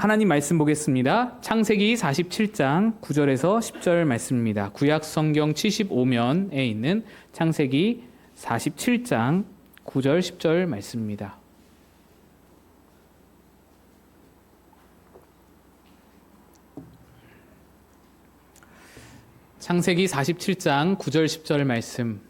하나님 말씀 보겠습니다. 창세기 47장 9절에서 10절 말씀입니다. 구약 성경 75면에 있는 창세기 47장 9절 10절 말씀입니다. 창세기 47장 9절 10절 말씀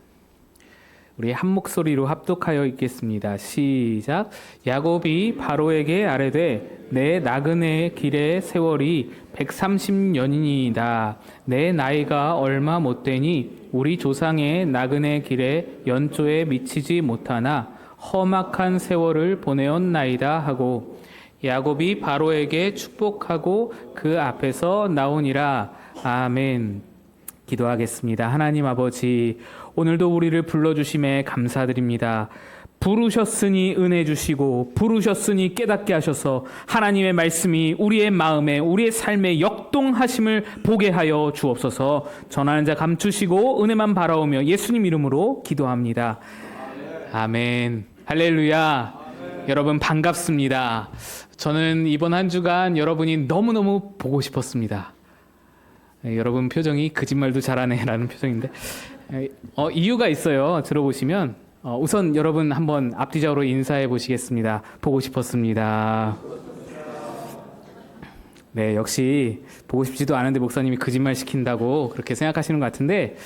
우리 한 목소리로 합독하여 읽겠습니다. 시작. 야곱이 바로에게 아뢰되 내 나그네 길의 세월이 130년이니이다. 내 나이가 얼마 못되니 우리 조상의 나그네 길의 연초에 미치지 못하나 험악한 세월을 보내었나이다 하고 야곱이 바로에게 축복하고 그 앞에서 나오니라. 아멘. 기도하겠습니다. 하나님 아버지, 오늘도 우리를 불러주심에 감사드립니다. 부르셨으니 은혜 주시고 부르셨으니 깨닫게 하셔서 하나님의 말씀이 우리의 마음에 우리의 삶에 역동하심을 보게 하여 주옵소서. 전하는 자 감추시고 은혜만 바라오며 예수님 이름으로 기도합니다. 아멘. 할렐루야. 여러분 반갑습니다. 저는 이번 한 주간 여러분이 너무너무 보고 싶었습니다. 여러분 표정이 거짓말도 잘하네 라는 표정인데 이유가 있어요. 들어보시면 우선 여러분 한번 앞뒤적으로 인사해 보시겠습니다. 보고 싶었습니다. 네, 역시 보고 싶지도 않은데 목사님이 거짓말 시킨다고 그렇게 생각하시는 것 같은데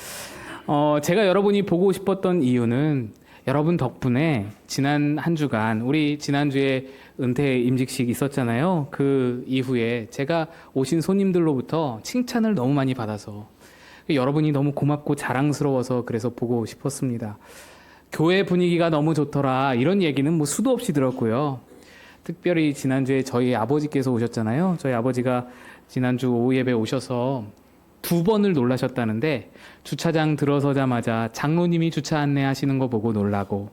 제가 여러분이 보고 싶었던 이유는 여러분 덕분에 지난 한 주간 우리 지난주에 은퇴 임직식 있었잖아요. 그 이후에 제가 오신 손님들로부터 칭찬을 너무 많이 받아서 여러분이 너무 고맙고 자랑스러워서 그래서 보고 싶었습니다. 교회 분위기가 너무 좋더라 이런 얘기는 뭐 수도 없이 들었고요. 특별히 지난주에 저희 아버지께서 오셨잖아요. 저희 아버지가 지난주 오후 예배 오셔서 2번을 놀라셨다는데 주차장 들어서자마자 장로님이 주차 안내하시는 거 보고 놀라고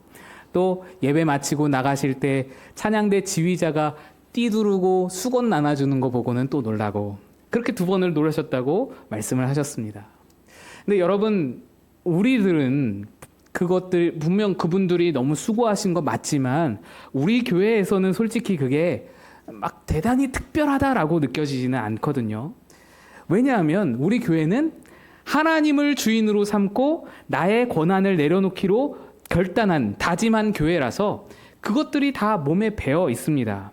또 예배 마치고 나가실 때 찬양대 지휘자가 띠두르고 수건 나눠주는 거 보고는 또 놀라고 그렇게 2번을 놀라셨다고 말씀을 하셨습니다. 근데 여러분 우리들은 그것들 분명 그분들이 너무 수고하신 거 맞지만 우리 교회에서는 솔직히 그게 막 대단히 특별하다라고 느껴지지는 않거든요. 왜냐하면 우리 교회는 하나님을 주인으로 삼고 나의 권한을 내려놓기로 결단한 다짐한 교회라서 그것들이 다 몸에 배어 있습니다.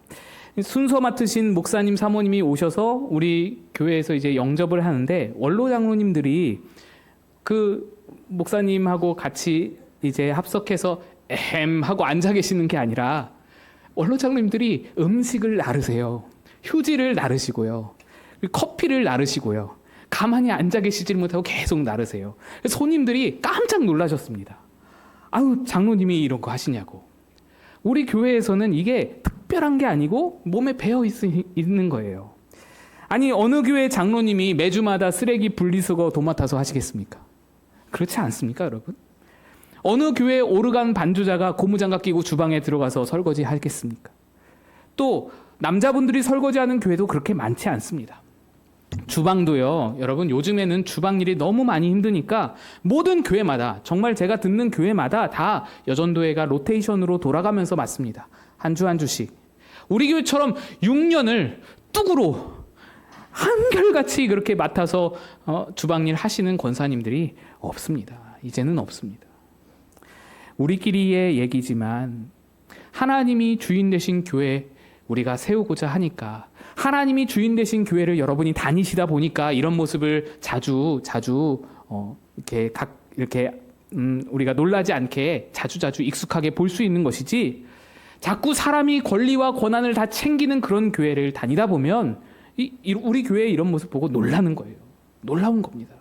순서 맡으신 목사님 사모님이 오셔서 우리 교회에서 이제 영접을 하는데 원로 장로님들이 그 목사님하고 같이 이제 합석해서 에헴 하고 앉아 계시는 게 아니라 원로 장로님들이 음식을 나르세요. 휴지를 나르시고요. 커피를 나르시고요. 가만히 앉아 계시지 못하고 계속 나르세요. 손님들이 깜짝 놀라셨습니다. 아유, 장로님이 이런 거 하시냐고. 우리 교회에서는 이게 특별한 게 아니고 몸에 배어 있는 거예요. 아니, 어느 교회 장로님이 매주마다 쓰레기 분리수거 도맡아서 하시겠습니까? 그렇지 않습니까, 여러분? 어느 교회 오르간 반주자가 고무장갑 끼고 주방에 들어가서 설거지 하겠습니까? 또 남자분들이 설거지하는 교회도 그렇게 많지 않습니다. 주방도요, 여러분 요즘에는 주방 일이 너무 많이 힘드니까 모든 교회마다 정말 제가 듣는 교회마다 다 여전도회가 로테이션으로 돌아가면서 맡습니다. 한 주 한 주씩. 우리 교회처럼 6년을 뚝으로 한결같이 그렇게 맡아서 주방일 하시는 권사님들이 없습니다. 이제는 없습니다. 우리끼리의 얘기지만 하나님이 주인 되신 교회 우리가 세우고자 하니까 하나님이 주인 되신 교회를 여러분이 다니시다 보니까 이런 모습을 자주 이렇게 우리가 놀라지 않게 자주 익숙하게 볼 수 있는 것이지 자꾸 사람이 권리와 권한을 다 챙기는 그런 교회를 다니다 보면 우리 교회의 이런 모습 보고 놀라는 거예요. 놀라운 겁니다.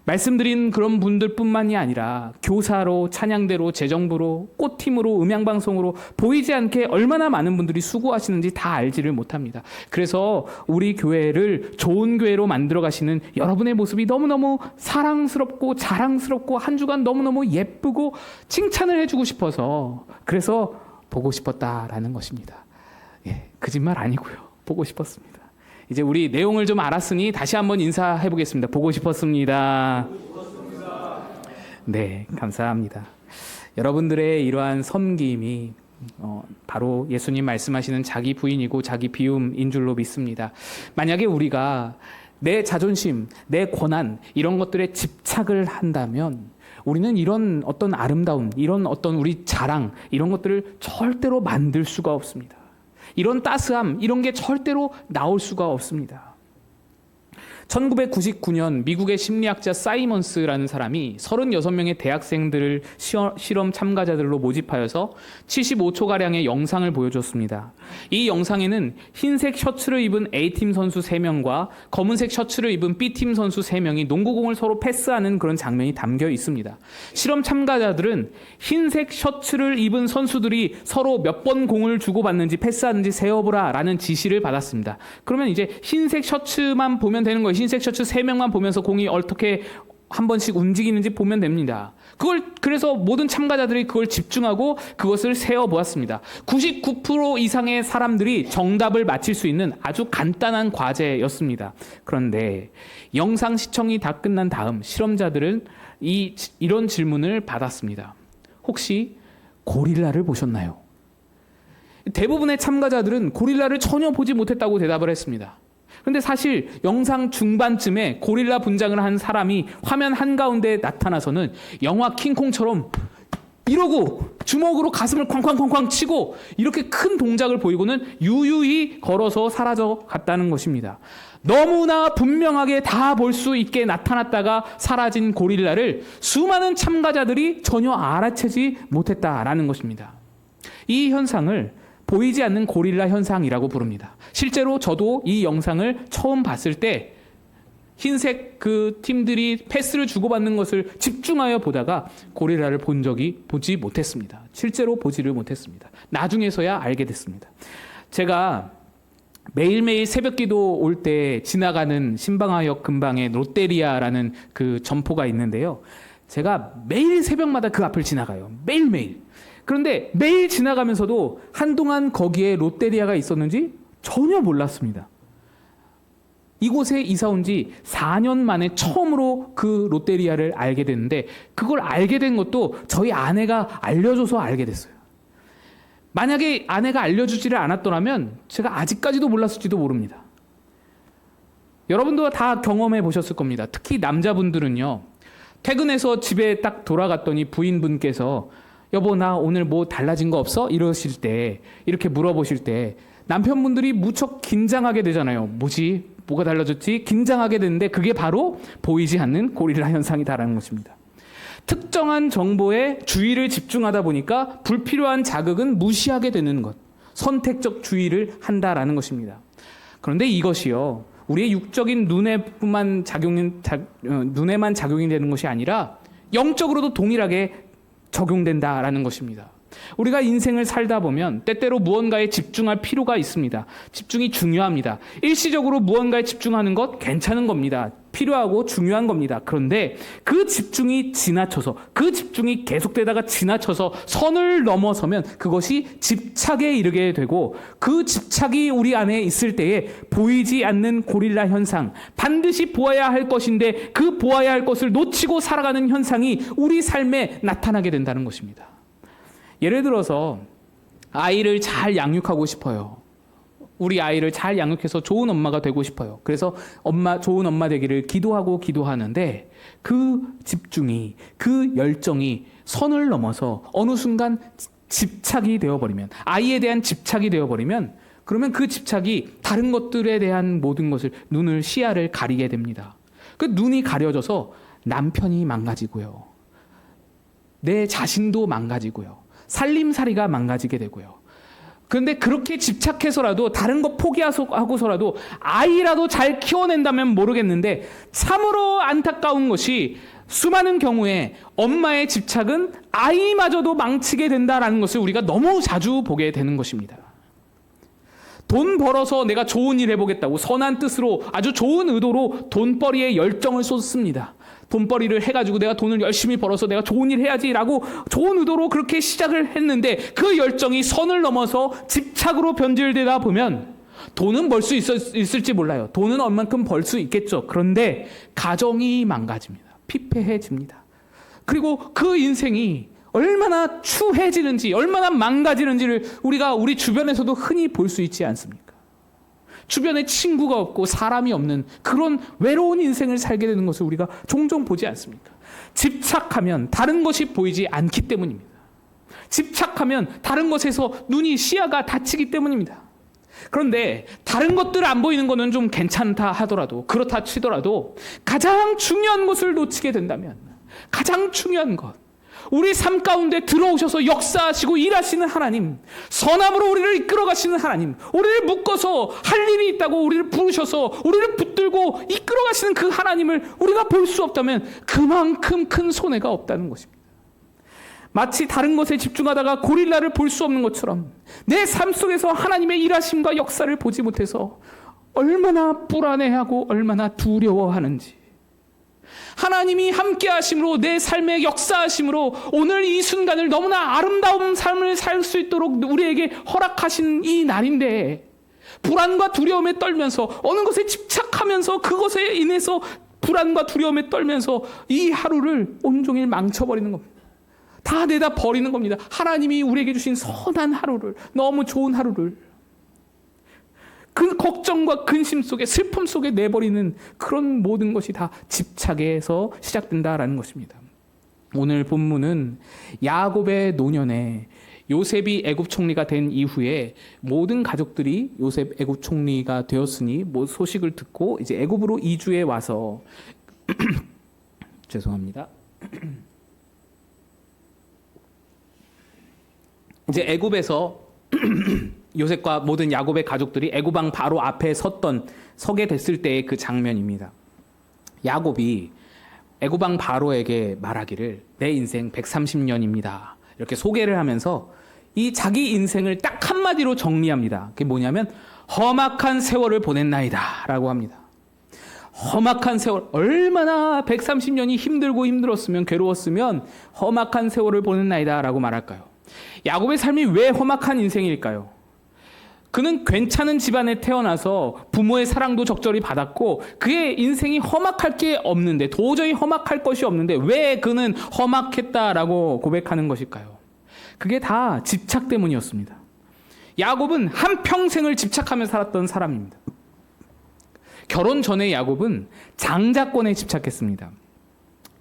말씀드린 그런 분들뿐만이 아니라 교사로, 찬양대로, 재정부로, 꽃팀으로, 음향방송으로 보이지 않게 얼마나 많은 분들이 수고하시는지 다 알지를 못합니다. 그래서 우리 교회를 좋은 교회로 만들어 가시는 여러분의 모습이 너무너무 사랑스럽고 자랑스럽고 한 주간 너무너무 예쁘고 칭찬을 해주고 싶어서 그래서 보고 싶었다라는 것입니다. 예, 거짓말 아니고요. 보고 싶었습니다. 이제 우리 내용을 좀 알았으니 다시 한번 인사해 보겠습니다. 보고 싶었습니다. 네, 감사합니다. 여러분들의 이러한 섬김이 바로 예수님 말씀하시는 자기 부인이고 자기 비움인 줄로 믿습니다. 만약에 우리가 내 자존심, 내 권한 이런 것들에 집착을 한다면 우리는 이런 어떤 아름다움, 이런 어떤 우리 자랑 이런 것들을 절대로 만들 수가 없습니다. 이런 따스함 이런 게 절대로 나올 수가 없습니다. 1999년 미국의 심리학자 사이먼스라는 사람이 36명의 대학생들을 실험 참가자들로 모집하여서 75초가량의 영상을 보여줬습니다. 이 영상에는 흰색 셔츠를 입은 A팀 선수 3명과 검은색 셔츠를 입은 B팀 선수 3명이 농구공을 서로 패스하는 그런 장면이 담겨 있습니다. 실험 참가자들은 흰색 셔츠를 입은 선수들이 서로 몇 번 공을 주고받는지 패스하는지 세어보라 라는 지시를 받았습니다. 그러면 이제 흰색 셔츠만 보면 되는 거예요. 흰색 셔츠 3명만 보면서 공이 어떻게 한 번씩 움직이는지 보면 됩니다. 그래서 모든 참가자들이 그걸 집중하고 그것을 세어 보았습니다. 99% 이상의 사람들이 정답을 맞힐 수 있는 아주 간단한 과제였습니다. 그런데 영상 시청이 다 끝난 다음 실험자들은 이런 질문을 받았습니다. 혹시 고릴라를 보셨나요? 대부분의 참가자들은 고릴라를 전혀 보지 못했다고 대답을 했습니다. 그런데 사실 영상 중반쯤에 고릴라 분장을 한 사람이 화면 한가운데 나타나서는 영화 킹콩처럼 이러고 주먹으로 가슴을 쾅쾅쾅쾅 치고 이렇게 큰 동작을 보이고는 유유히 걸어서 사라져 갔다는 것입니다. 너무나 분명하게 다 볼 수 있게 나타났다가 사라진 고릴라를 수많은 참가자들이 전혀 알아채지 못했다라는 것입니다. 이 현상을 보이지 않는 고릴라 현상이라고 부릅니다. 실제로 저도 이 영상을 처음 봤을 때 흰색 그 팀들이 패스를 주고받는 것을 집중하여 보다가 고릴라를 보지 못했습니다. 실제로 보지를 못했습니다. 나중에서야 알게 됐습니다. 제가 매일매일 새벽기도 올 때 지나가는 신방화역 근방에 롯데리아라는 그 점포가 있는데요. 제가 매일 새벽마다 그 앞을 지나가요. 매일매일. 그런데 매일 지나가면서도 한동안 거기에 롯데리아가 있었는지 전혀 몰랐습니다. 이곳에 이사 온 지 4년 만에 처음으로 그 롯데리아를 알게 됐는데 그걸 알게 된 것도 저희 아내가 알려줘서 알게 됐어요. 만약에 아내가 알려주지를 않았더라면 제가 아직까지도 몰랐을지도 모릅니다. 여러분도 다 경험해 보셨을 겁니다. 특히 남자분들은요. 퇴근해서 집에 딱 돌아갔더니 부인분께서 여보 나 오늘 뭐 달라진 거 없어? 이러실 때 이렇게 물어보실 때 남편분들이 무척 긴장하게 되잖아요. 뭐지? 뭐가 달라졌지? 긴장하게 되는데 그게 바로 보이지 않는 고릴라 현상이다라는 것입니다. 특정한 정보에 주의를 집중하다 보니까 불필요한 자극은 무시하게 되는 것. 선택적 주의를 한다라는 것입니다. 그런데 이것이요. 우리의 육적인 눈에만 작용이 되는 것이 아니라 영적으로도 동일하게 적용된다라는 것입니다. 우리가 인생을 살다 보면 때때로 무언가에 집중할 필요가 있습니다. 집중이 중요합니다. 일시적으로 무언가에 집중하는 것 괜찮은 겁니다. 필요하고 중요한 겁니다. 그런데 그 집중이 지나쳐서 그 집중이 계속되다가 지나쳐서 선을 넘어서면 그것이 집착에 이르게 되고 그 집착이 우리 안에 있을 때에 보이지 않는 고릴라 현상, 반드시 보아야 할 것인데 그 보아야 할 것을 놓치고 살아가는 현상이 우리 삶에 나타나게 된다는 것입니다. 예를 들어서 아이를 잘 양육하고 싶어요. 우리 아이를 잘 양육해서 좋은 엄마가 되고 싶어요. 그래서 좋은 엄마 되기를 기도하는데 그 집중이, 그 열정이 선을 넘어서 어느 순간 집착이 되어버리면, 아이에 대한 집착이 되어버리면, 그러면 그 집착이 다른 것들에 대한 모든 것을, 시야를 가리게 됩니다. 그 눈이 가려져서 남편이 망가지고요. 내 자신도 망가지고요. 살림살이가 망가지게 되고요. 그런데 그렇게 집착해서라도 다른 거 포기하고서라도 아이라도 잘 키워낸다면 모르겠는데 참으로 안타까운 것이 수많은 경우에 엄마의 집착은 아이마저도 망치게 된다는 것을 우리가 너무 자주 보게 되는 것입니다. 돈 벌어서 내가 좋은 일 해보겠다고 선한 뜻으로 아주 좋은 의도로 돈벌이에 열정을 쏟습니다. 돈벌이를 해가지고 내가 돈을 열심히 벌어서 내가 좋은 일 해야지라고 좋은 의도로 그렇게 시작을 했는데 그 열정이 선을 넘어서 집착으로 변질되다 보면 돈은 벌 수 있을지 몰라요. 돈은 얼만큼 벌 수 있겠죠. 그런데 가정이 망가집니다. 피폐해집니다. 그리고 그 인생이 얼마나 추해지는지, 얼마나 망가지는지를 우리가 우리 주변에서도 흔히 볼 수 있지 않습니까? 주변에 친구가 없고 사람이 없는 그런 외로운 인생을 살게 되는 것을 우리가 종종 보지 않습니까? 집착하면 다른 것이 보이지 않기 때문입니다. 집착하면 다른 것에서 시야가 닫히기 때문입니다. 그런데 다른 것들 안 보이는 거는 좀 괜찮다 하더라도, 그렇다 치더라도 가장 중요한 것을 놓치게 된다면, 가장 중요한 것, 우리 삶 가운데 들어오셔서 역사하시고 일하시는 하나님, 선함으로 우리를 이끌어 가시는 하나님, 우리를 묶어서 할 일이 있다고 우리를 부르셔서 우리를 붙들고 이끌어 가시는 그 하나님을 우리가 볼 수 없다면 그만큼 큰 손해가 없다는 것입니다. 마치 다른 것에 집중하다가 고릴라를 볼 수 없는 것처럼 내 삶 속에서 하나님의 일하심과 역사를 보지 못해서 얼마나 불안해하고 얼마나 두려워하는지, 하나님이 함께 하심으로 내 삶의 역사하심으로 오늘 이 순간을 너무나 아름다운 삶을 살 수 있도록 우리에게 허락하신 이 날인데, 불안과 두려움에 떨면서 어느 것에 집착하면서 그것에 인해서 불안과 두려움에 떨면서 이 하루를 온종일 망쳐버리는 겁니다. 다 내다 버리는 겁니다. 하나님이 우리에게 주신 선한 하루를, 너무 좋은 하루를 그 걱정과 근심 속에, 슬픔 속에 내버리는 그런 모든 것이 다 집착에서 시작된다라는 것입니다. 오늘 본문은 야곱의 노년에 요셉이 애굽 총리가 된 이후에 모든 가족들이 요셉 애굽 총리가 되었으니 소식을 듣고 이제 애굽으로 이주해 와서 죄송합니다. 이제 애굽에서 요셉과 모든 야곱의 가족들이 애굽 왕 바로 앞에 서게 됐을 때의 그 장면입니다. 야곱이 애굽 왕 바로에게 말하기를 내 인생 130년입니다. 이렇게 소개를 하면서 이 자기 인생을 딱 한마디로 정리합니다. 그게 뭐냐면 험악한 세월을 보냈나이다 라고 합니다. 험악한 세월, 얼마나 130년이 힘들고 힘들었으면, 괴로웠으면 험악한 세월을 보냈나이다 라고 말할까요? 야곱의 삶이 왜 험악한 인생일까요? 그는 괜찮은 집안에 태어나서 부모의 사랑도 적절히 받았고 그의 인생이 험악할 게 없는데, 도저히 험악할 것이 없는데 왜 그는 험악했다라고 고백하는 것일까요? 그게 다 집착 때문이었습니다. 야곱은 한평생을 집착하며 살았던 사람입니다. 결혼 전에 야곱은 장자권에 집착했습니다.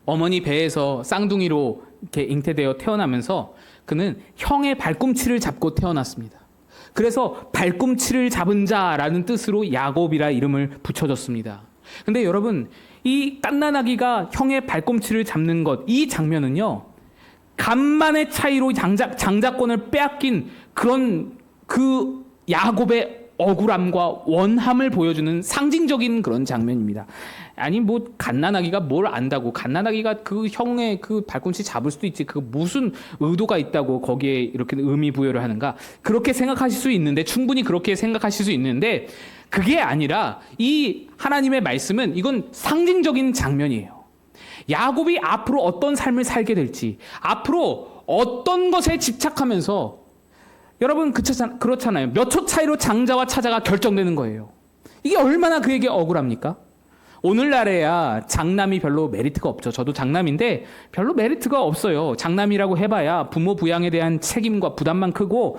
어머니 배에서 쌍둥이로 이렇게 잉태되어 태어나면서 그는 형의 발꿈치를 잡고 태어났습니다. 그래서 발꿈치를 잡은 자라는 뜻으로 야곱이라 이름을 붙여줬습니다. 근데 여러분, 이 갓난아기가 형의 발꿈치를 잡는 것, 이 장면은요, 간만의 차이로 장자권을 빼앗긴 그런 그 야곱의 억울함과 원함을 보여주는 상징적인 그런 장면입니다. 아니 갓난아기가 뭘 안다고, 갓난아기가 그 형의 그 발꿈치 잡을 수도 있지, 그 무슨 의도가 있다고 거기에 이렇게 의미 부여를 하는가, 그렇게 생각하실 수 있는데, 충분히 그렇게 생각하실 수 있는데, 그게 아니라 이 하나님의 말씀은 이건 상징적인 장면이에요. 야곱이 앞으로 어떤 삶을 살게 될지, 앞으로 어떤 것에 집착하면서, 여러분 그렇잖아요. 몇 초 차이로 장자와 차자가 결정되는 거예요. 이게 얼마나 그에게 억울합니까? 오늘날에야 장남이 별로 메리트가 없죠. 저도 장남인데 별로 메리트가 없어요. 장남이라고 해봐야 부모 부양에 대한 책임과 부담만 크고,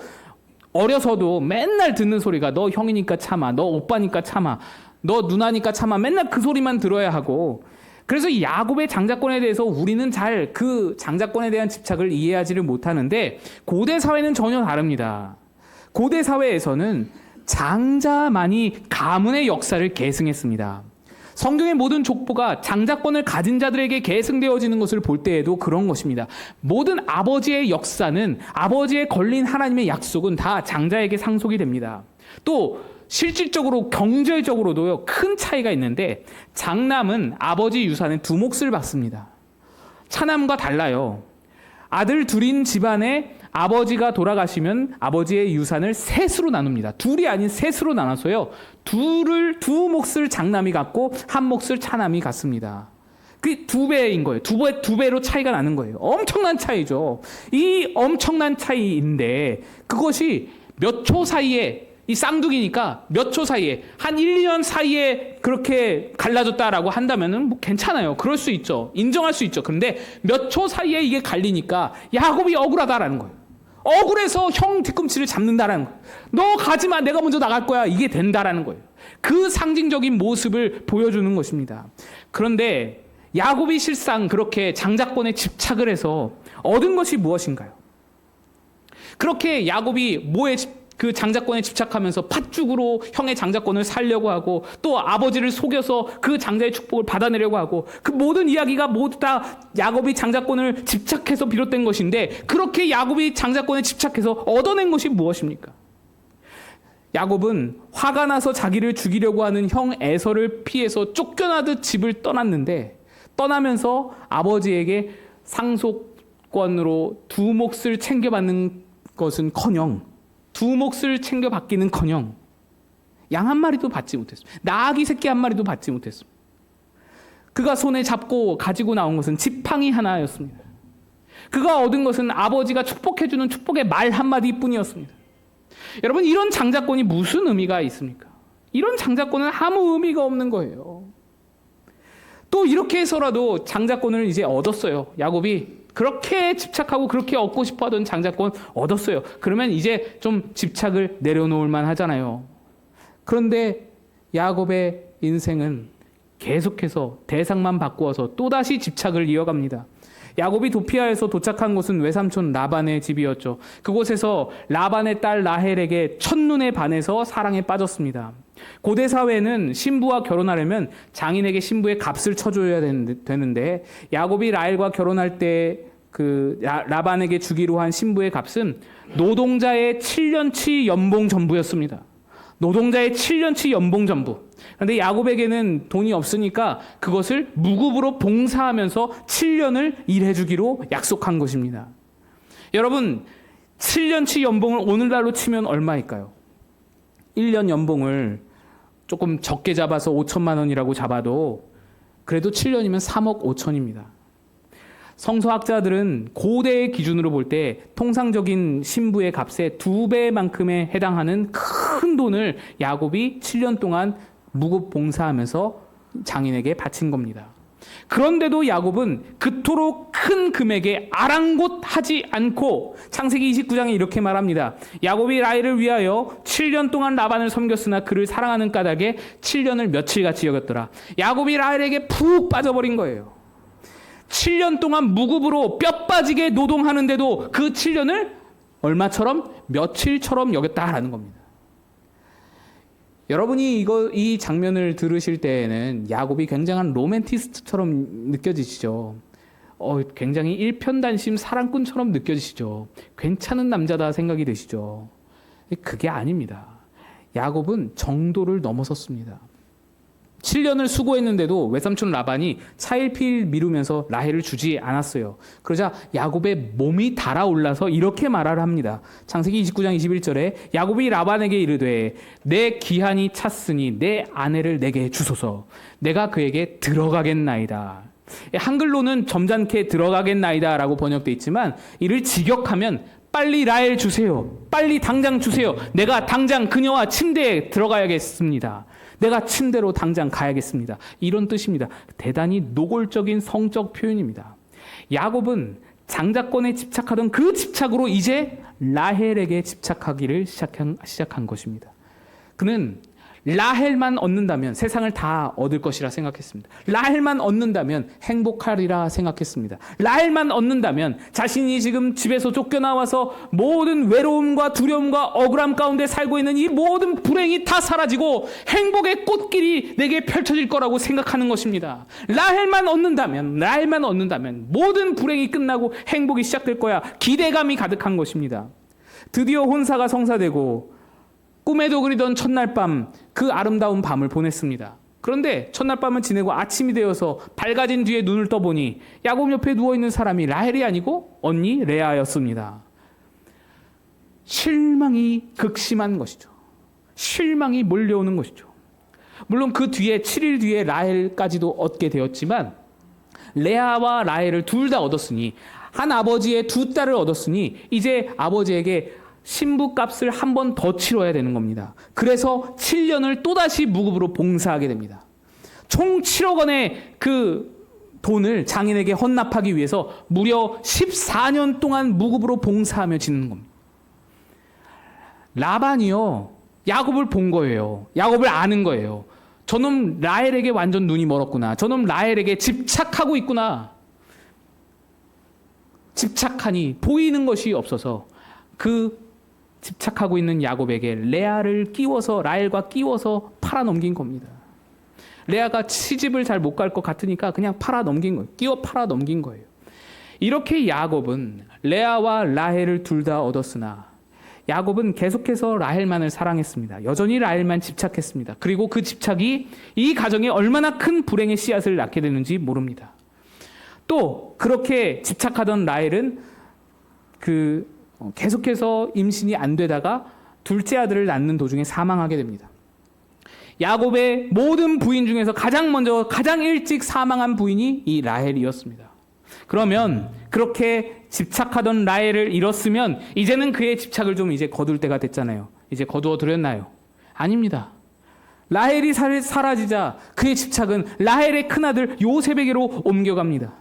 어려서도 맨날 듣는 소리가 너 형이니까 참아, 너 오빠니까 참아, 너 누나니까 참아, 맨날 그 소리만 들어야 하고, 그래서 이 야곱의 장자권에 대해서 우리는 잘 그 장자권에 대한 집착을 이해하지를 못하는데, 고대 사회는 전혀 다릅니다. 고대 사회에서는 장자만이 가문의 역사를 계승했습니다. 성경의 모든 족보가 장자권을 가진 자들에게 계승되어지는 것을 볼 때에도 그런 것입니다. 모든 아버지의 역사는, 아버지의 걸린 하나님의 약속은 다 장자에게 상속이 됩니다. 또 실질적으로 경제적으로도 큰 차이가 있는데, 장남은 아버지 유산의 2몫을 받습니다. 차남과 달라요. 아들 둘인 집안에 아버지가 돌아가시면 아버지의 유산을 셋으로 나눕니다. 둘이 아닌 셋으로 나눠서요, 두 몫을 장남이 갖고 한 몫을 차남이 갖습니다. 그게 2배인 거예요. 두 배로 차이가 나는 거예요. 엄청난 차이죠. 이 엄청난 차이인데 그것이 몇 초 사이에 이 쌍둥이니까 몇 초 사이에, 한 1, 2년 사이에 그렇게 갈라졌다라고 한다면은 뭐 괜찮아요. 그럴 수 있죠. 인정할 수 있죠. 그런데 몇 초 사이에 이게 갈리니까 야곱이 억울하다라는 거예요. 억울해서 형 뒤꿈치를 잡는다라는 거예요. 너 가지마, 내가 먼저 나갈 거야. 이게 된다라는 거예요. 그 상징적인 모습을 보여주는 것입니다. 그런데 야곱이 실상 그렇게 장자권에 집착을 해서 얻은 것이 무엇인가요? 그렇게 야곱이 그 장자권에 집착하면서 팥죽으로 형의 장자권을 살려고 하고 또 아버지를 속여서 그 장자의 축복을 받아내려고 하고 그 모든 이야기가 모두 다 야곱이 장자권을 집착해서 비롯된 것인데 그렇게 야곱이 장자권에 집착해서 얻어낸 것이 무엇입니까? 야곱은 화가 나서 자기를 죽이려고 하는 형 에서를 피해서 쫓겨나듯 집을 떠났는데 떠나면서 아버지에게 상속권으로 두 몫을 챙겨받는 것은커녕 두 몫을 챙겨받기는커녕 양 한 마리도 받지 못했습니다. 나아기 새끼 한 마리도 받지 못했습니다. 그가 손에 잡고 가지고 나온 것은 지팡이 하나였습니다. 그가 얻은 것은 아버지가 축복해주는 축복의 말 한마디뿐이었습니다. 여러분, 이런 장자권이 무슨 의미가 있습니까? 이런 장자권은 아무 의미가 없는 거예요. 또 이렇게 해서라도 장자권을 이제 얻었어요. 야곱이 그렇게 집착하고 그렇게 얻고 싶어하던 장자권 얻었어요. 그러면 이제 좀 집착을 내려놓을 만하잖아요. 그런데 야곱의 인생은 계속해서 대상만 바꾸어서 또다시 집착을 이어갑니다. 야곱이 도피아에서 도착한 곳은 외삼촌 라반의 집이었죠. 그곳에서 라반의 딸 라헬에게 첫눈에 반해서 사랑에 빠졌습니다. 고대 사회는 신부와 결혼하려면 장인에게 신부의 값을 쳐줘야 되는데 야곱이 라헬과 결혼할 때 그 라반에게 주기로 한 신부의 값은 노동자의 7년치 연봉 전부였습니다. 노동자의 7년치 연봉 전부. 그런데 야곱에게는 돈이 없으니까 그것을 무급으로 봉사하면서 7년을 일해주기로 약속한 것입니다. 여러분, 7년치 연봉을 오늘날로 치면 얼마일까요? 1년 연봉을 조금 적게 잡아서 5천만 원이라고 잡아도 그래도 7년이면 3억 5천입니다. 성서학자들은 고대의 기준으로 볼 때 통상적인 신부의 값의 2배만큼에 해당하는 큰 돈을 야곱이 7년 동안 무급 봉사하면서 장인에게 바친 겁니다. 그런데도 야곱은 그토록 큰 금액에 아랑곳하지 않고 창세기 29장에 이렇게 말합니다. 야곱이 라헬을 위하여 7년 동안 라반을 섬겼으나 그를 사랑하는 까닭에 7년을 며칠같이 여겼더라. 야곱이 라헬에게 푹 빠져버린 거예요. 7년 동안 무급으로 뼈 빠지게 노동하는데도 그 7년을 얼마처럼? 며칠처럼 여겼다라는 겁니다. 여러분이 이 장면을 들으실 때에는 야곱이 굉장한 로맨티스트처럼 느껴지시죠? 굉장히 일편단심 사랑꾼처럼 느껴지시죠? 괜찮은 남자다 생각이 되시죠? 그게 아닙니다. 야곱은 정도를 넘어섰습니다. 7년을 수고했는데도 외삼촌 라반이 차일피일 미루면서 라헬을 주지 않았어요. 그러자 야곱의 몸이 달아올라서 이렇게 말을 합니다. 창세기 29장 21절에 야곱이 라반에게 이르되 내 기한이 찼으니 내 아내를 내게 주소서. 내가 그에게 들어가겠나이다. 한글로는 점잖게 들어가겠나이다 라고 번역되어 있지만 이를 직역하면 빨리 라헬 주세요. 빨리 당장 주세요. 내가 당장 그녀와 침대에 들어가야겠습니다. 내가 침대로 당장 가야겠습니다. 이런 뜻입니다. 대단히 노골적인 성적 표현입니다. 야곱은 장자권에 집착하던 그 집착으로 이제 라헬에게 집착하기를 시작한 것입니다. 그는 라헬만 얻는다면 세상을 다 얻을 것이라 생각했습니다. 라헬만 얻는다면 행복하리라 생각했습니다. 라헬만 얻는다면 자신이 지금 집에서 쫓겨나와서 모든 외로움과 두려움과 억울함 가운데 살고 있는 이 모든 불행이 다 사라지고 행복의 꽃길이 내게 펼쳐질 거라고 생각하는 것입니다. 라헬만 얻는다면 모든 불행이 끝나고 행복이 시작될 거야. 기대감이 가득한 것입니다. 드디어 혼사가 성사되고 꿈에도 그리던 첫날 밤, 그 아름다운 밤을 보냈습니다. 그런데 첫날 밤을 지내고 아침이 되어서 밝아진 뒤에 눈을 떠보니 야곱 옆에 누워있는 사람이 라헬이 아니고 언니 레아였습니다. 실망이 극심한 것이죠. 실망이 몰려오는 것이죠. 물론 그 뒤에 7일 뒤에 라헬까지도 얻게 되었지만 레아와 라헬을 둘 다 얻었으니 한 아버지의 두 딸을 얻었으니 이제 아버지에게 신부 값을 한 번 더 치러야 되는 겁니다. 그래서 7년을 또다시 무급으로 봉사하게 됩니다. 총 7억 원의 그 돈을 장인에게 헌납하기 위해서 무려 14년 동안 무급으로 봉사하며 지내는 겁니다. 라반이요, 야곱을 본 거예요. 야곱을 아는 거예요. 저놈 라헬에게 완전 눈이 멀었구나. 저놈 라헬에게 집착하고 있구나. 집착하니 보이는 것이 없어서 그 집착하고 있는 야곱에게 레아를 끼워서, 라헬과 끼워서 팔아넘긴 겁니다. 레아가 시집을 잘 못 갈 것 같으니까 그냥 팔아넘긴 거예요. 끼워 팔아넘긴 거예요. 이렇게 야곱은 레아와 라헬을 둘 다 얻었으나 야곱은 계속해서 라헬만을 사랑했습니다. 여전히 라헬만 집착했습니다. 그리고 그 집착이 이 가정에 얼마나 큰 불행의 씨앗을 낳게 되는지 모릅니다. 또 그렇게 집착하던 라헬은 계속해서 임신이 안 되다가 둘째 아들을 낳는 도중에 사망하게 됩니다. 야곱의 모든 부인 중에서 가장 먼저 가장 일찍 사망한 부인이 이 라헬이었습니다. 그러면 그렇게 집착하던 라헬을 잃었으면 이제는 그의 집착을 좀 이제 거둘 때가 됐잖아요. 이제 거두어 드렸나요? 아닙니다. 라헬이 사라지자 그의 집착은 라헬의 큰아들 요셉에게로 옮겨갑니다.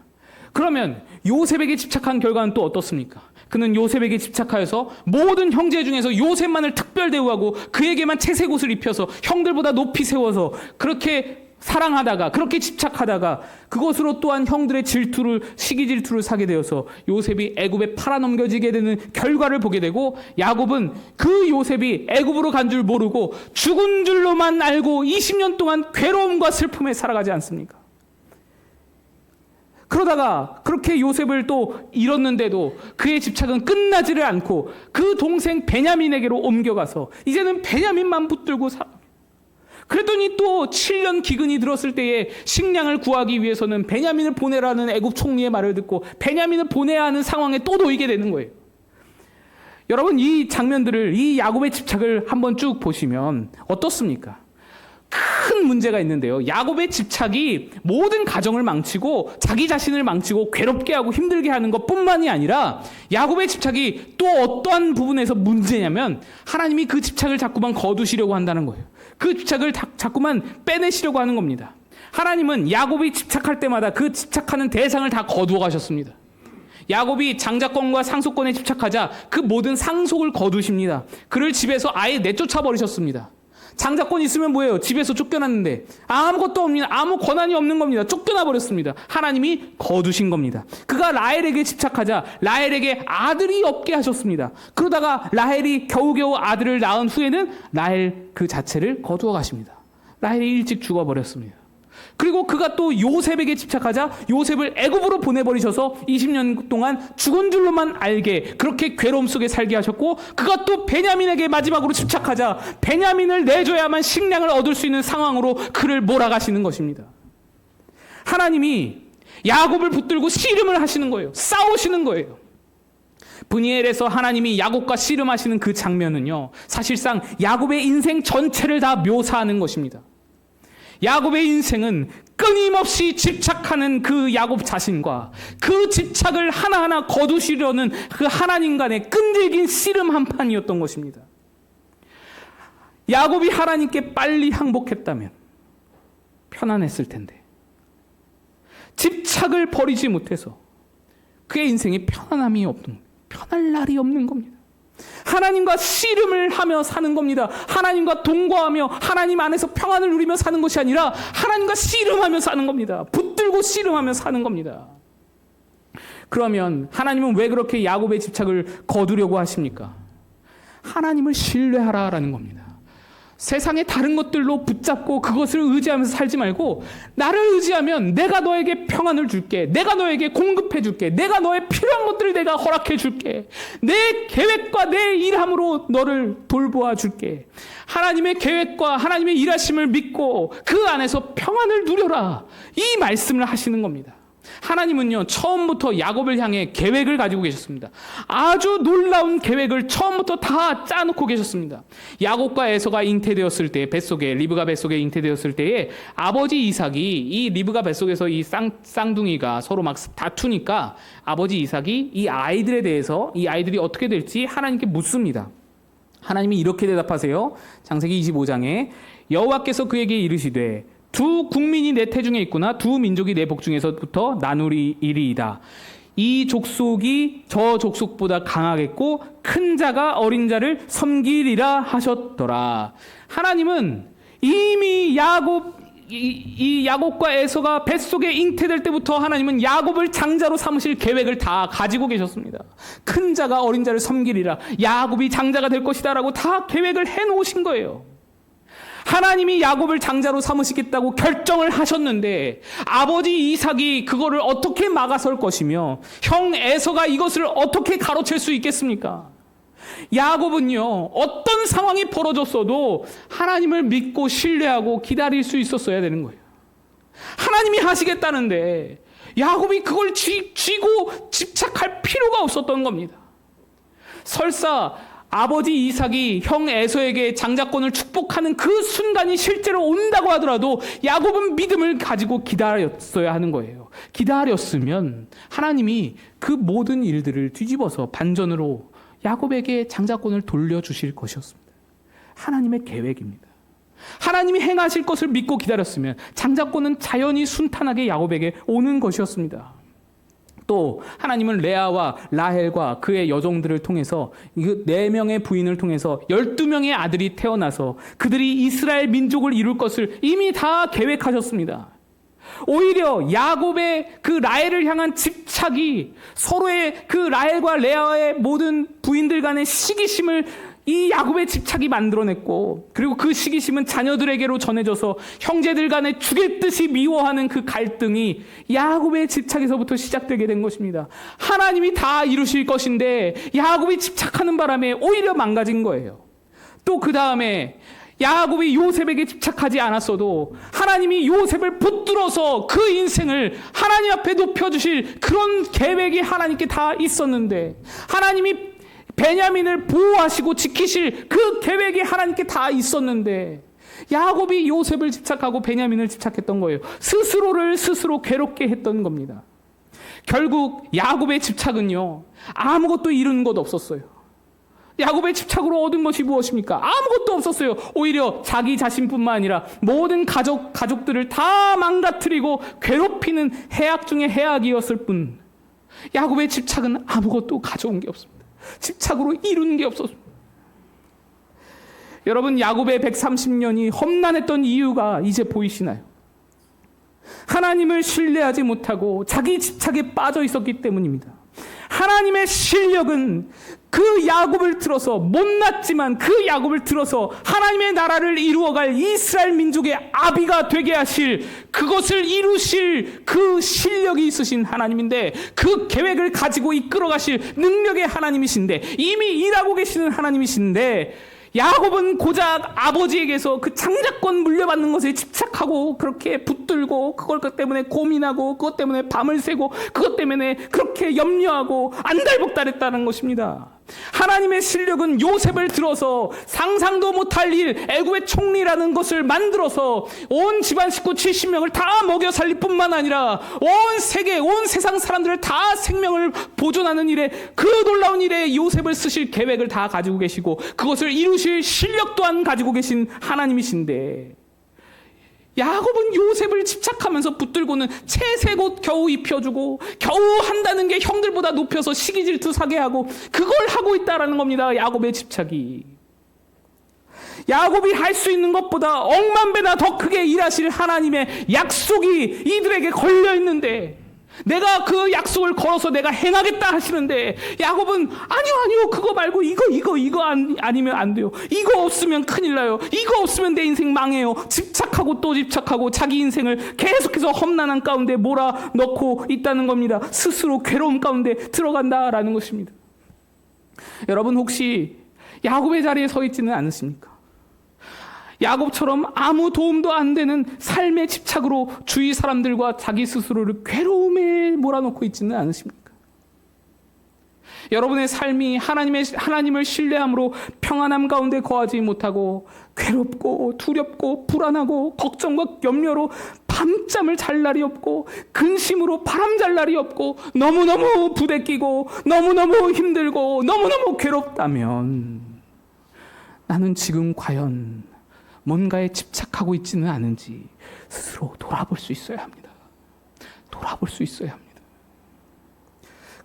그러면 요셉에게 집착한 결과는 또 어떻습니까? 그는 요셉에게 집착하여서 모든 형제 중에서 요셉만을 특별 대우하고 그에게만 채색 옷을 입혀서 형들보다 높이 세워서 그렇게 사랑하다가, 그렇게 집착하다가 그것으로 또한 형들의 시기 질투를 사게 되어서 요셉이 애굽에 팔아넘겨지게 되는 결과를 보게 되고, 야곱은 그 요셉이 애굽으로 간 줄 모르고 죽은 줄로만 알고 20년 동안 괴로움과 슬픔에 살아가지 않습니까? 그러다가 그렇게 요셉을 또 잃었는데도 그의 집착은 끝나지를 않고 그 동생 베냐민에게로 옮겨가서 이제는 베냐민만 붙들고 그랬더니 또 7년 기근이 들었을 때에 식량을 구하기 위해서는 베냐민을 보내라는 애굽 총리의 말을 듣고 베냐민을 보내야 하는 상황에 또 놓이게 되는 거예요. 여러분, 이 장면들을, 이 야곱의 집착을 한번 쭉 보시면 어떻습니까? 큰 문제가 있는데요. 야곱의 집착이 모든 가정을 망치고 자기 자신을 망치고 괴롭게 하고 힘들게 하는 것뿐만이 아니라 야곱의 집착이 또 어떠한 부분에서 문제냐면 하나님이 그 집착을 자꾸만 거두시려고 한다는 거예요. 그 집착을 자꾸만 빼내시려고 하는 겁니다. 하나님은 야곱이 집착할 때마다 그 집착하는 대상을 다 거두어 가셨습니다. 야곱이 장자권과 상속권에 집착하자 그 모든 상속을 거두십니다. 그를 집에서 아예 내쫓아 버리셨습니다. 장자권 있으면 뭐예요? 집에서 쫓겨났는데 아무것도 없는, 아무 권한이 없는 겁니다. 쫓겨나 버렸습니다. 하나님이 거두신 겁니다. 그가 라헬에게 집착하자 라헬에게 아들이 없게 하셨습니다. 그러다가 라헬이 겨우겨우 아들을 낳은 후에는 라헬 그 자체를 거두어 가십니다. 라헬이 일찍 죽어버렸습니다. 그리고 그가 또 요셉에게 집착하자 요셉을 애굽으로 보내버리셔서 20년 동안 죽은 줄로만 알게 그렇게 괴로움 속에 살게 하셨고, 그가 또 베냐민에게 마지막으로 집착하자 베냐민을 내줘야만 식량을 얻을 수 있는 상황으로 그를 몰아가시는 것입니다. 하나님이 야곱을 붙들고 씨름을 하시는 거예요. 싸우시는 거예요. 브니엘에서 하나님이 야곱과 씨름하시는 그 장면은요, 사실상 야곱의 인생 전체를 다 묘사하는 것입니다. 야곱의 인생은 끊임없이 집착하는 그 야곱 자신과 그 집착을 하나하나 거두시려는 그 하나님 간의 끈질긴 씨름 한판이었던 것입니다. 야곱이 하나님께 빨리 항복했다면 편안했을 텐데 집착을 버리지 못해서 그의 인생에 편할 날이 없는 겁니다. 하나님과 씨름을 하며 사는 겁니다. 하나님과 동거하며 하나님 안에서 평안을 누리며 사는 것이 아니라 하나님과 씨름하며 사는 겁니다. 붙들고 씨름하며 사는 겁니다. 그러면 하나님은 왜 그렇게 야곱의 집착을 거두려고 하십니까? 하나님을 신뢰하라라는 겁니다. 세상의 다른 것들로 붙잡고 그것을 의지하면서 살지 말고 나를 의지하면 내가 너에게 평안을 줄게. 내가 너에게 공급해 줄게. 내가 너의 필요한 것들을 내가 허락해 줄게. 내 계획과 내 일함으로 너를 돌보아 줄게. 하나님의 계획과 하나님의 일하심을 믿고 그 안에서 평안을 누려라. 이 말씀을 하시는 겁니다. 하나님은요, 처음부터 야곱을 향해 계획을 가지고 계셨습니다. 아주 놀라운 계획을 처음부터 다 짜놓고 계셨습니다. 야곱과 에서가 잉태되었을 때, 뱃속에, 리브가 뱃속에 잉태되었을 때에 아버지 이삭이 이 리브가 뱃속에서 이 쌍둥이가 서로 막 다투니까 아버지 이삭이 이 아이들에 대해서 이 아이들이 어떻게 될지 하나님께 묻습니다. 하나님이 이렇게 대답하세요. 창세기 25장에 여호와께서 그에게 이르시되 두 국민이 내 태중에 있구나. 두 민족이 내 복중에서부터 나누리이다. 이 족속이 저 족속보다 강하겠고 큰 자가 어린 자를 섬기리라 하셨더라. 하나님은 이미 야곱과 에서가 뱃속에 잉태될 때부터 하나님은 야곱을 장자로 삼으실 계획을 다 가지고 계셨습니다. 큰 자가 어린 자를 섬기리라. 야곱이 장자가 될 것이다 라고 다 계획을 해놓으신 거예요. 하나님이 야곱을 장자로 삼으시겠다고 결정을 하셨는데 아버지 이삭이 그거를 어떻게 막아설 것이며 형 에서가 이것을 어떻게 가로챌 수 있겠습니까? 야곱은요, 어떤 상황이 벌어졌어도 하나님을 믿고 신뢰하고 기다릴 수 있었어야 되는 거예요. 하나님이 하시겠다는데 야곱이 그걸 쥐고 집착할 필요가 없었던 겁니다. 설사 아버지 이삭이 형 에서에게 장자권을 축복하는 그 순간이 실제로 온다고 하더라도 야곱은 믿음을 가지고 기다렸어야 하는 거예요. 기다렸으면 하나님이 그 모든 일들을 뒤집어서 반전으로 야곱에게 장자권을 돌려주실 것이었습니다. 하나님의 계획입니다. 하나님이 행하실 것을 믿고 기다렸으면 장자권은 자연히 순탄하게 야곱에게 오는 것이었습니다. 또 하나님은 레아와 라헬과 그의 여종들을 통해서 4명의 부인을 통해서 12명의 아들이 태어나서 그들이 이스라엘 민족을 이룰 것을 이미 다 계획하셨습니다. 오히려 야곱의 그 라헬을 향한 집착이 서로의 그 라헬과 레아의 모든 부인들 간의 시기심을 이 야곱의 집착이 만들어냈고, 그리고 그 시기심은 자녀들에게로 전해져서 형제들 간에 죽일 듯이 미워하는 그 갈등이 야곱의 집착에서부터 시작되게 된 것입니다. 하나님이 다 이루실 것인데 야곱이 집착하는 바람에 오히려 망가진 거예요. 또 그 다음에 야곱이 요셉에게 집착하지 않았어도 하나님이 요셉을 붙들어서 그 인생을 하나님 앞에 높여주실 그런 계획이 하나님께 다 있었는데, 하나님이 베냐민을 보호하시고 지키실 그 계획이 하나님께 다 있었는데 야곱이 요셉을 집착하고 베냐민을 집착했던 거예요. 스스로를 스스로 괴롭게 했던 겁니다. 결국 야곱의 집착은요, 아무것도 이룬 것 없었어요. 야곱의 집착으로 얻은 것이 무엇입니까? 아무것도 없었어요. 오히려 자기 자신뿐만 아니라 모든 가족들을 다 망가뜨리고 괴롭히는 해악 중에 해악이었을 뿐, 야곱의 집착은 아무것도 가져온 게 없습니다. 집착으로 이룬 게 없었습니다. 여러분, 야곱의 130년이 험난했던 이유가 이제 보이시나요? 하나님을 신뢰하지 못하고 자기 집착에 빠져 있었기 때문입니다. 하나님의 실력은 그 야곱을 들어서, 못났지만 그 야곱을 들어서 하나님의 나라를 이루어갈 이스라엘 민족의 아비가 되게 하실, 그것을 이루실 그 실력이 있으신 하나님인데, 그 계획을 가지고 이끌어 가실 능력의 하나님이신데, 이미 일하고 계시는 하나님이신데, 야곱은 고작 아버지에게서 그 장자권 물려받는 것에 집착하고 그렇게 붙들고 그것 때문에 고민하고 그것 때문에 밤을 새고 그것 때문에 그렇게 염려하고 안달복달했다는 것입니다. 하나님의 실력은 요셉을 들어서 상상도 못할 일, 애굽의 총리라는 것을 만들어서 온 집안 식구 70명을 다 먹여 살릴 뿐만 아니라 온 세계, 온 세상 사람들을 다 생명을 보존하는 일에, 그 놀라운 일에 요셉을 쓰실 계획을 다 가지고 계시고 그것을 이루실 실력 또한 가지고 계신 하나님이신데, 야곱은 요셉을 집착하면서 붙들고는 채색 옷 겨우 입혀주고 겨우 한다는 게 형들보다 높여서 시기 질투 사게 하고 그걸 하고 있다라는 겁니다. 야곱의 집착이. 야곱이 할 수 있는 것보다 억만 배나 더 크게 일하실 하나님의 약속이 이들에게 걸려 있는데, 내가 그 약속을 걸어서 내가 행하겠다 하시는데, 야곱은 아니요 그거 말고 이거 아니면 안 돼요. 이거 없으면 큰일 나요. 이거 없으면 내 인생 망해요. 집착하고 또 집착하고 자기 인생을 계속해서 험난한 가운데 몰아넣고 있다는 겁니다. 스스로 괴로움 가운데 들어간다라는 것입니다. 여러분, 혹시 야곱의 자리에 서 있지는 않으십니까? 야곱처럼 아무 도움도 안 되는 삶의 집착으로 주위 사람들과 자기 스스로를 괴로움에 몰아넣고 있지는 않으십니까? 여러분의 삶이 하나님을 신뢰함으로 평안함 가운데 거하지 못하고 괴롭고 두렵고 불안하고 걱정과 염려로 밤잠을 잘 날이 없고 근심으로 바람 잘 날이 없고 너무너무 부대끼고 너무너무 힘들고 너무너무 괴롭다면 나는 지금 과연 뭔가에 집착하고 있지는 않은지 스스로 돌아볼 수 있어야 합니다. 돌아볼 수 있어야 합니다.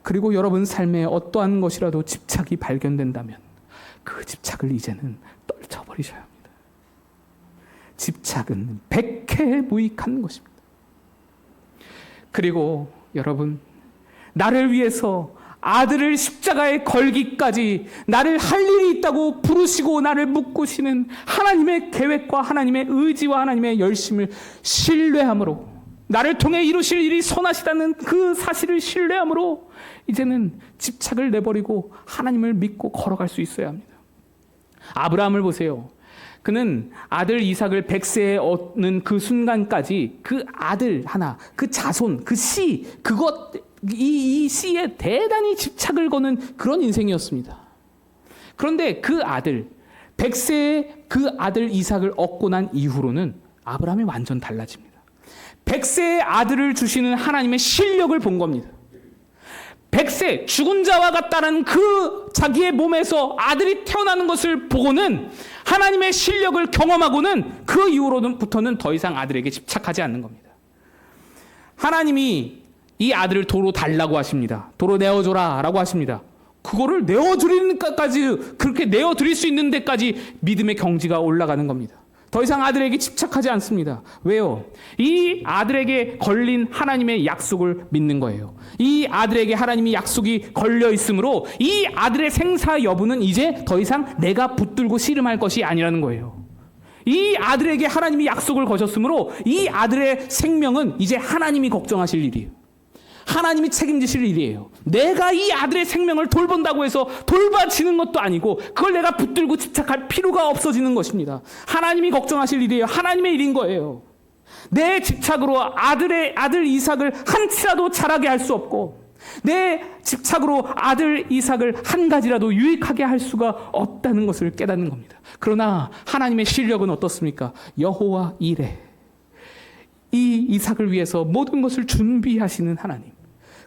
그리고 여러분 삶에 어떠한 것이라도 집착이 발견된다면 그 집착을 이제는 떨쳐버리셔야 합니다. 집착은 백해무익한 것입니다. 그리고 여러분, 나를 위해서 아들을 십자가에 걸기까지 나를 할 일이 있다고 부르시고 나를 묶으시는 하나님의 계획과 하나님의 의지와 하나님의 열심을 신뢰함으로, 나를 통해 이루실 일이 선하시다는 그 사실을 신뢰함으로 이제는 집착을 내버리고 하나님을 믿고 걸어갈 수 있어야 합니다. 아브라함을 보세요. 그는 아들 이삭을 100세에 얻는 그 순간까지 그 아들 하나, 그 자손, 그 씨, 이 씨에 대단히 집착을 거는 그런 인생이었습니다. 그런데 그 아들, 100세에 그 아들 이삭을 얻고 난 이후로는 아브라함이 완전 달라집니다. 100세의 아들을 주시는 하나님의 실력을 본 겁니다. 100세 죽은 자와 같다는 그 자기의 몸에서 아들이 태어나는 것을 보고는 하나님의 실력을 경험하고는 그 이후로부터는 더 이상 아들에게 집착하지 않는 겁니다. 하나님이 이 아들을 도로 달라고 하십니다. 도로 내어줘라 라고 하십니다. 그거를 내어드리는 데까지, 그렇게 내어드릴 수 있는 데까지 믿음의 경지가 올라가는 겁니다. 더 이상 아들에게 집착하지 않습니다. 왜요? 이 아들에게 걸린 하나님의 약속을 믿는 거예요. 이 아들에게 하나님의 약속이 걸려 있으므로 이 아들의 생사 여부는 이제 더 이상 내가 붙들고 씨름할 것이 아니라는 거예요. 이 아들에게 하나님이 약속을 거셨으므로 이 아들의 생명은 이제 하나님이 걱정하실 일이에요. 하나님이 책임지실 일이에요. 내가 이 아들의 생명을 돌본다고 해서 돌봐지는 것도 아니고 그걸 내가 붙들고 집착할 필요가 없어지는 것입니다. 하나님이 걱정하실 일이에요. 하나님의 일인 거예요. 내 집착으로 아들 이삭을 한치라도 자라게 할 수 없고 내 집착으로 아들 이삭을 한 가지라도 유익하게 할 수가 없다는 것을 깨닫는 겁니다. 그러나 하나님의 실력은 어떻습니까? 여호와 이레, 이 이삭을 위해서 모든 것을 준비하시는 하나님,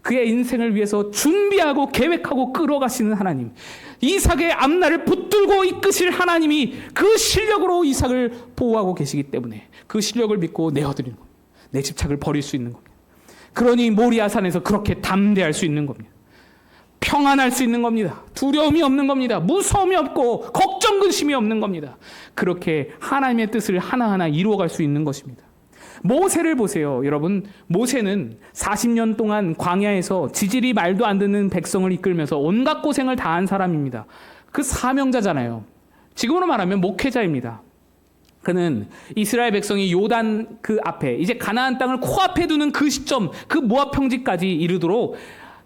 그의 인생을 위해서 준비하고 계획하고 끌어가시는 하나님, 이삭의 앞날을 붙들고 이끄실 하나님이 그 실력으로 이삭을 보호하고 계시기 때문에 그 실력을 믿고 내어드리는 겁니다. 내 집착을 버릴 수 있는 겁니다. 그러니 모리아산에서 그렇게 담대할 수 있는 겁니다. 평안할 수 있는 겁니다. 두려움이 없는 겁니다. 무서움이 없고 걱정 근심이 없는 겁니다. 그렇게 하나님의 뜻을 하나하나 이루어갈 수 있는 것입니다. 모세를 보세요. 여러분, 모세는 40년 동안 광야에서 지질이 말도 안 듣는 백성을 이끌면서 온갖 고생을 다한 사람입니다. 그 사명자잖아요. 지금으로 말하면 목회자입니다. 그는 이스라엘 백성이 요단 그 앞에, 이제 가나안 땅을 코앞에 두는 그 시점, 그 모압 평지까지 이르도록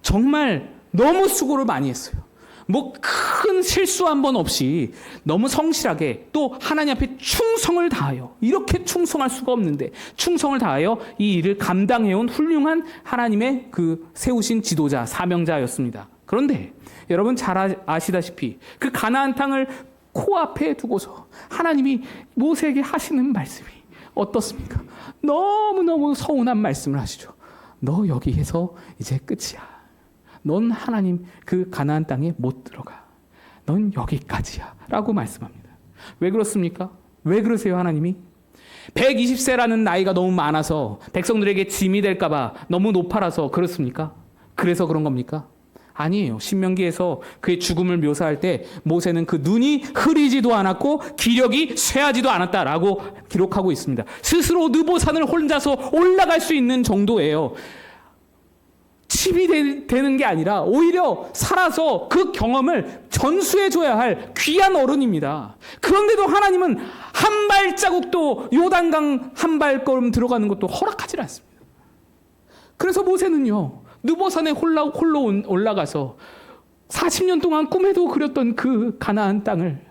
정말 너무 수고를 많이 했어요. 뭐 큰 실수 한 번 없이 너무 성실하게 또 하나님 앞에 충성을 다하여, 이렇게 충성할 수가 없는데 충성을 다하여 이 일을 감당해온 훌륭한 하나님의 그 세우신 지도자, 사명자였습니다. 그런데 여러분 잘 아시다시피 그 가나안 땅을 코앞에 두고서 하나님이 모세에게 하시는 말씀이 어떻습니까? 너무너무 서운한 말씀을 하시죠. 너 여기에서 이제 끝이야. 넌 하나님 그 가나안 땅에 못 들어가. 넌 여기까지야 라고 말씀합니다. 왜 그렇습니까? 왜 그러세요 하나님이? 120세라는 나이가 너무 많아서 백성들에게 짐이 될까 봐 너무 높아라서 그렇습니까? 그래서 그런 겁니까? 아니에요. 신명기에서 그의 죽음을 묘사할 때 모세는 그 눈이 흐리지도 않았고 기력이 쇠하지도 않았다라고 기록하고 있습니다. 스스로 느보산을 혼자서 올라갈 수 있는 정도예요. 칩이 되는 게 아니라 오히려 살아서 그 경험을 전수해줘야 할 귀한 어른입니다. 그런데도 하나님은 한 발자국도 요단강 한 발걸음 들어가는 것도 허락하지 않습니다. 그래서 모세는요, 느보산에 홀로 올라가서 40년 동안 꿈에도 그렸던 그 가나안 땅을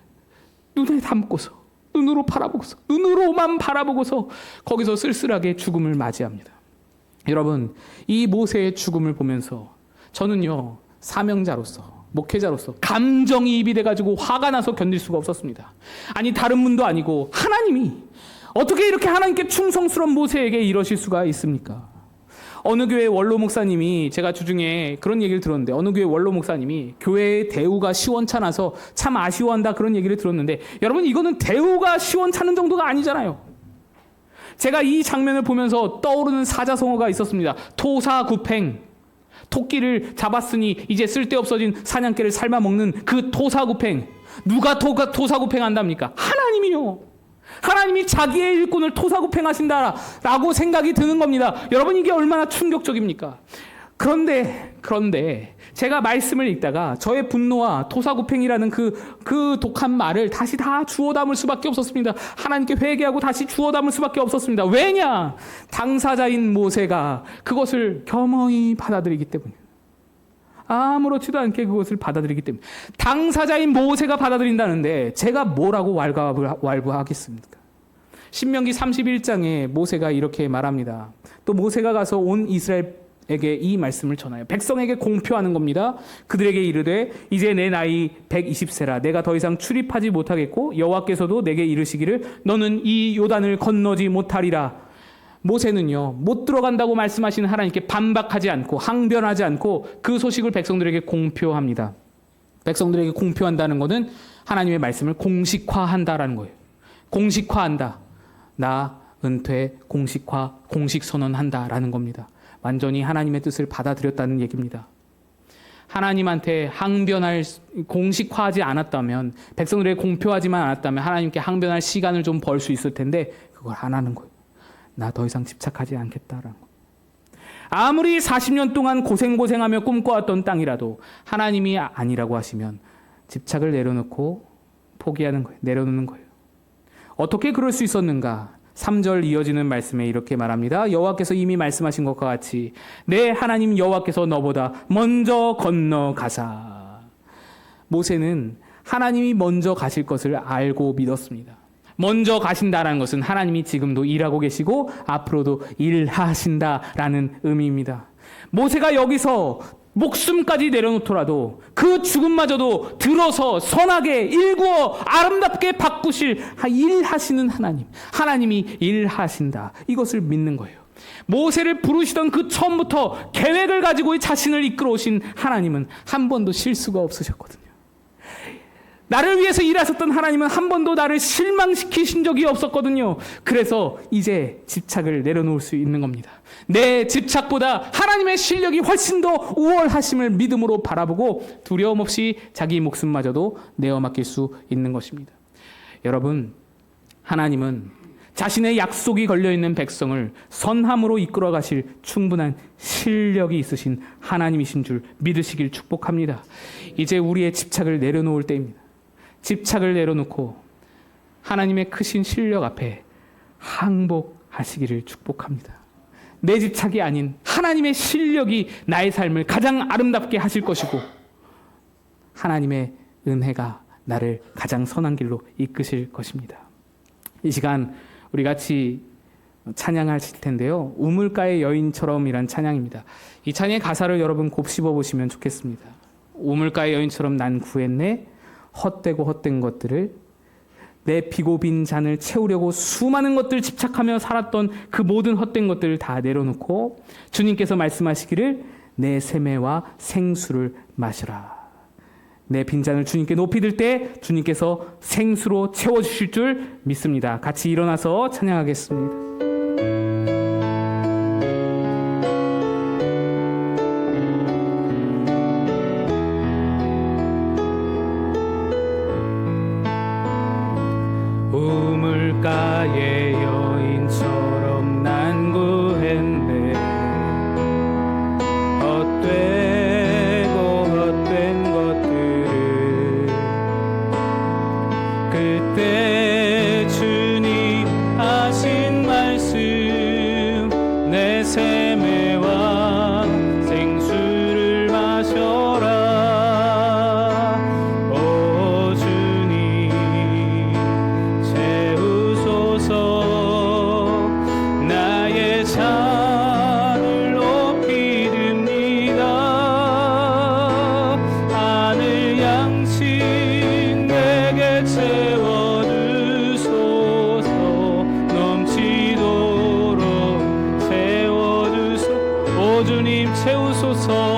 눈에 담고서 눈으로만 바라보고서 거기서 쓸쓸하게 죽음을 맞이합니다. 여러분, 이 모세의 죽음을 보면서 저는요, 사명자로서, 목회자로서 감정이입이 돼가지고 화가 나서 견딜 수가 없었습니다. 아니, 다른 분도 아니고 하나님이 어떻게 이렇게 하나님께 충성스러운 모세에게 이러실 수가 있습니까? 어느 교회 원로 목사님이, 제가 주중에 그런 얘기를 들었는데, 어느 교회 원로 목사님이 교회의 대우가 시원찮아서 참 아쉬워한다, 그런 얘기를 들었는데, 여러분, 이거는 대우가 시원찮은 정도가 아니잖아요. 제가 이 장면을 보면서 떠오르는 사자성어가 있었습니다. 토사구팽. 토끼를 잡았으니 이제 쓸데없어진 사냥개를 삶아 먹는 그 토사구팽. 누가 토사구팽 한답니까? 하나님이요. 하나님이 자기의 일꾼을 토사구팽하신다라고 생각이 드는 겁니다. 여러분, 이게 얼마나 충격적입니까? 그런데 제가 말씀을 읽다가 저의 분노와 토사구팽이라는 그 독한 말을 다시 다 주워 담을 수밖에 없었습니다. 하나님께 회개하고 다시 주워 담을 수밖에 없었습니다. 왜냐? 당사자인 모세가 그것을 겸허히 받아들이기 때문에, 아무렇지도 않게 그것을 받아들이기 때문에. 당사자인 모세가 받아들인다는데 제가 뭐라고 왈부하겠습니까? 신명기 31장에 모세가 이렇게 말합니다. 또 모세가 가서 온 이스라엘에게 이 말씀을 전하여 백성에게 공표하는 겁니다. 그들에게 이르되 이제 내 나이 120세라 내가 더 이상 출입하지 못하겠고 여호와께서도 내게 이르시기를 너는 이 요단을 건너지 못하리라. 모세는요, 못 들어간다고 말씀하시는 하나님께 반박하지 않고 항변하지 않고 그 소식을 백성들에게 공표합니다. 백성들에게 공표한다는 것은 하나님의 말씀을 공식화한다라는 거예요. 공식화한다. 나 은퇴, 공식화, 공식선언한다라는 겁니다. 완전히 하나님의 뜻을 받아들였다는 얘기입니다. 하나님한테 항변할, 공식화하지 않았다면, 백성들에게 공표하지만 않았다면 하나님께 항변할 시간을 좀 벌 수 있을 텐데 그걸 안 하는 거예요. 나 더 이상 집착하지 않겠다라는 거. 아무리 40년 동안 고생하며 꿈꿔왔던 땅이라도 하나님이 아니라고 하시면 집착을 내려놓고 포기하는 거예요. 내려놓는 거예요. 어떻게 그럴 수 있었는가? 3절 이어지는 말씀에 이렇게 말합니다. 여호와께서 이미 말씀하신 것과 같이 내 하나님 여호와께서 너보다 먼저 건너가사. 모세는 하나님이 먼저 가실 것을 알고 믿었습니다. 먼저 가신다라는 것은 하나님이 지금도 일하고 계시고 앞으로도 일하신다라는 의미입니다. 모세가 여기서 목숨까지 내려놓더라도 그 죽음마저도 들어서 선하게 일구어 아름답게 바꾸실 일하시는 하나님, 하나님이 일하신다, 이것을 믿는 거예요. 모세를 부르시던 그 처음부터 계획을 가지고 자신을 이끌어 오신 하나님은 한 번도 실수가 없으셨거든요. 나를 위해서 일하셨던 하나님은 한 번도 나를 실망시키신 적이 없었거든요. 그래서 이제 집착을 내려놓을 수 있는 겁니다. 내 집착보다 하나님의 실력이 훨씬 더 우월하심을 믿음으로 바라보고 두려움 없이 자기 목숨마저도 내어 맡길 수 있는 것입니다. 여러분, 하나님은 자신의 약속이 걸려있는 백성을 선함으로 이끌어 가실 충분한 실력이 있으신 하나님이신 줄 믿으시길 축복합니다. 이제 우리의 집착을 내려놓을 때입니다. 집착을 내려놓고 하나님의 크신 실력 앞에 항복하시기를 축복합니다. 내 집착이 아닌 하나님의 실력이 나의 삶을 가장 아름답게 하실 것이고 하나님의 은혜가 나를 가장 선한 길로 이끄실 것입니다. 이 시간 우리 같이 찬양하실 텐데요. 우물가의 여인처럼이란 찬양입니다. 이 찬양의 가사를 여러분 곱씹어 보시면 좋겠습니다. 우물가의 여인처럼 난 구했네. 헛되고 헛된 것들을, 내 비고 빈 잔을 채우려고 수많은 것들 집착하며 살았던 그 모든 헛된 것들을 다 내려놓고 주님께서 말씀하시기를 내 세매와 생수를 마시라. 내 빈잔을 주님께 높이 들 때 주님께서 생수로 채워주실 줄 믿습니다. 같이 일어나서 찬양하겠습니다. 우물가의 여인처럼 난 구했네. 헛되고 헛된 것들을 그때 주님 하신 말 주옵소서.